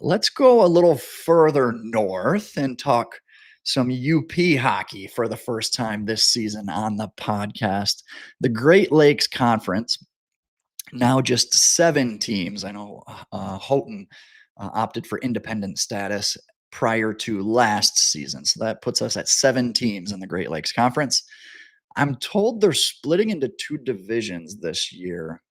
Let's go a little further north and talk some UP hockey for the first time this season on the podcast. The Great Lakes Conference, now just 7 teams. I know Houghton opted for independent status prior to last season. So that puts us at 7 teams in the Great Lakes Conference. I'm told they're splitting into 2 divisions this year.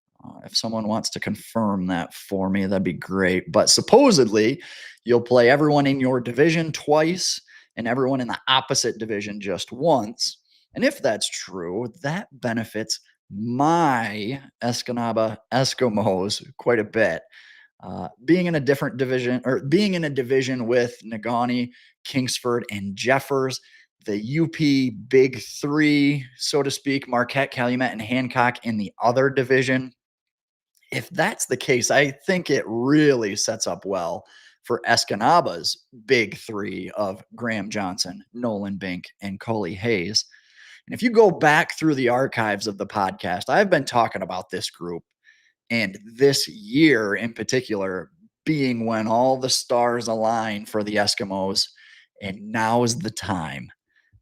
If someone wants to confirm that for me, that'd be great. But supposedly, you'll play everyone in your division twice and everyone in the opposite division just once. And if that's true, that benefits my Escanaba Eskymos quite a bit. Being in a different division or being in a division with Negaunee, Kingsford, and Jeffers, the UP Big Three, so to speak, Marquette, Calumet, and Hancock in the other division. If that's the case, I think it really sets up well for Escanaba's Big Three of Graham Johnson, Nolan Bink, and Cully Hayes. And if you go back through the archives of the podcast, I've been talking about this group and this year in particular being when all the stars align for the Eskimos, and now's the time.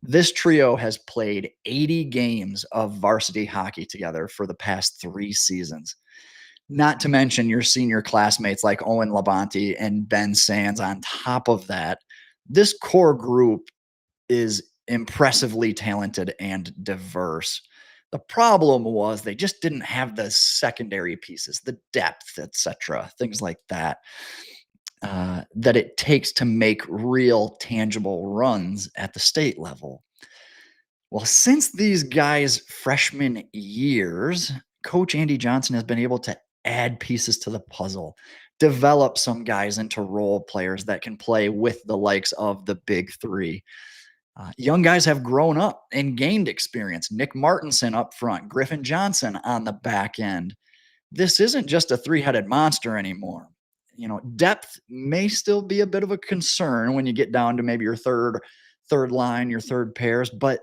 This trio has played 80 games of varsity hockey together for the past 3 seasons. Not to mention your senior classmates like Owen, LaBonte, and Ben Sands on top of that. This core group is impressively talented and diverse. The problem was they just didn't have the secondary pieces, the depth, etc., things like that, that it takes to make real tangible runs at the state level. Well, since these guys' freshman years, Coach Andy Johnson has been able to add pieces to the puzzle, develop some guys into role players that can play with the likes of the Big Three. Young guys have grown up and gained experience. Nick Martinson up front, Griffin Johnson on the back end. This isn't just a three-headed monster anymore. Depth may still be a bit of a concern when you get down to maybe your third line, your third pairs, but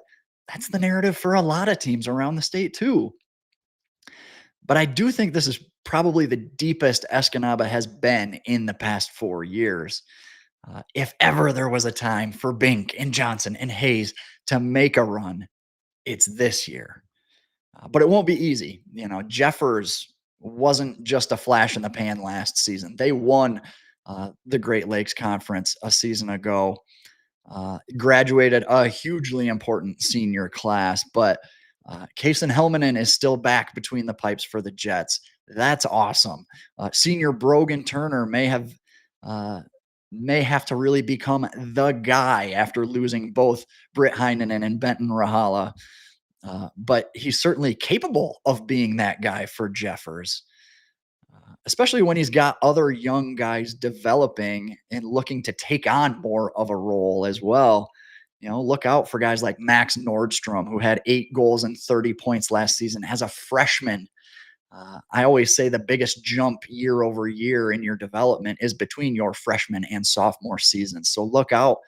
that's the narrative for a lot of teams around the state too. But I do think this is probably the deepest Escanaba has been in the past 4 years. If ever there was a time for Bink and Johnson and Hayes to make a run, it's this year. But it won't be easy. Jeffers wasn't just a flash in the pan last season. They won the Great Lakes Conference a season ago, graduated a hugely important senior class, but Kason Helmanen is still back between the pipes for the Jets. That's awesome. Senior Brogan Turner may have to really become the guy after losing both Britt Heinonen and Benton Rahala. But he's certainly capable of being that guy for Jeffers, especially when he's got other young guys developing and looking to take on more of a role as well. Look out for guys like Max Nordstrom, who had 8 goals and 30 points last season as a freshman. I always say the biggest jump year over year in your development is between your freshman and sophomore seasons. So look out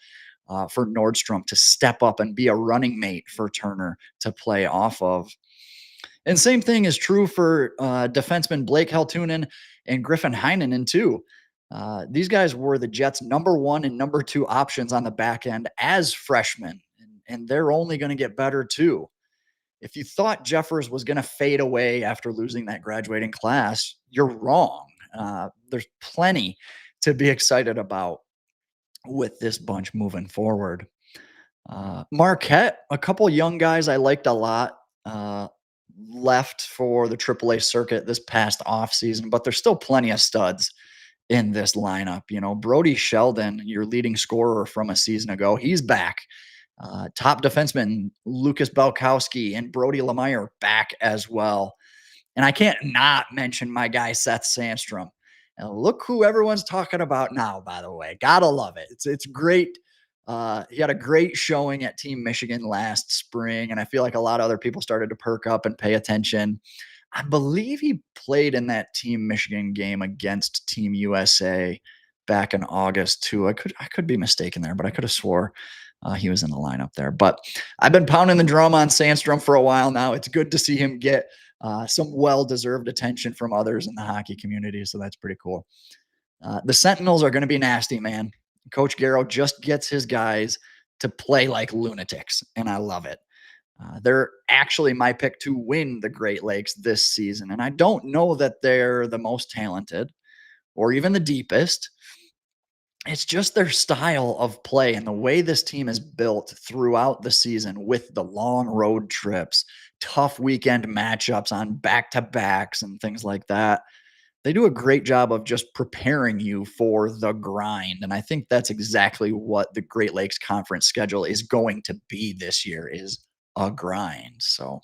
for Nordstrom to step up and be a running mate for Turner to play off of. And same thing is true for defenseman Blake Heltunen and Griffin Heinonen too. These guys were the Jets' #1 and #2 options on the back end as freshmen, and they're only going to get better too. If you thought Jeffers was going to fade away after losing that graduating class, you're wrong. There's plenty to be excited about with this bunch moving forward. Marquette, a couple young guys I liked a lot, left for the AAA circuit this past offseason, but there's still plenty of studs in this lineup. Brody Sheldon, your leading scorer from a season ago, he's back. Top defenseman Lucas Belkowski and Brody Lemire back as well. And I can't not mention my guy Seth Sandstrom. And look who everyone's talking about now, by the way. Gotta love it. It's great. He had a great showing at Team Michigan last spring, and I feel like a lot of other people started to perk up and pay attention. I believe he played in that Team Michigan game against Team USA back in August too. I could be mistaken there, but I could have swore he was in the lineup there. But I've been pounding the drum on Sandstrom for a while now. It's good to see him get some well-deserved attention from others in the hockey community, so that's pretty cool. The Sentinels are going to be nasty, man. Coach Garrow just gets his guys to play like lunatics, and I love it. They're actually my pick to win the Great Lakes this season. And I don't know that they're the most talented or even the deepest. It's just their style of play and the way this team is built throughout the season with the long road trips, tough weekend matchups on back to backs, and things like that. They do a great job of just preparing you for the grind. And I think that's exactly what the Great Lakes Conference schedule is going to be this year, is a grind. So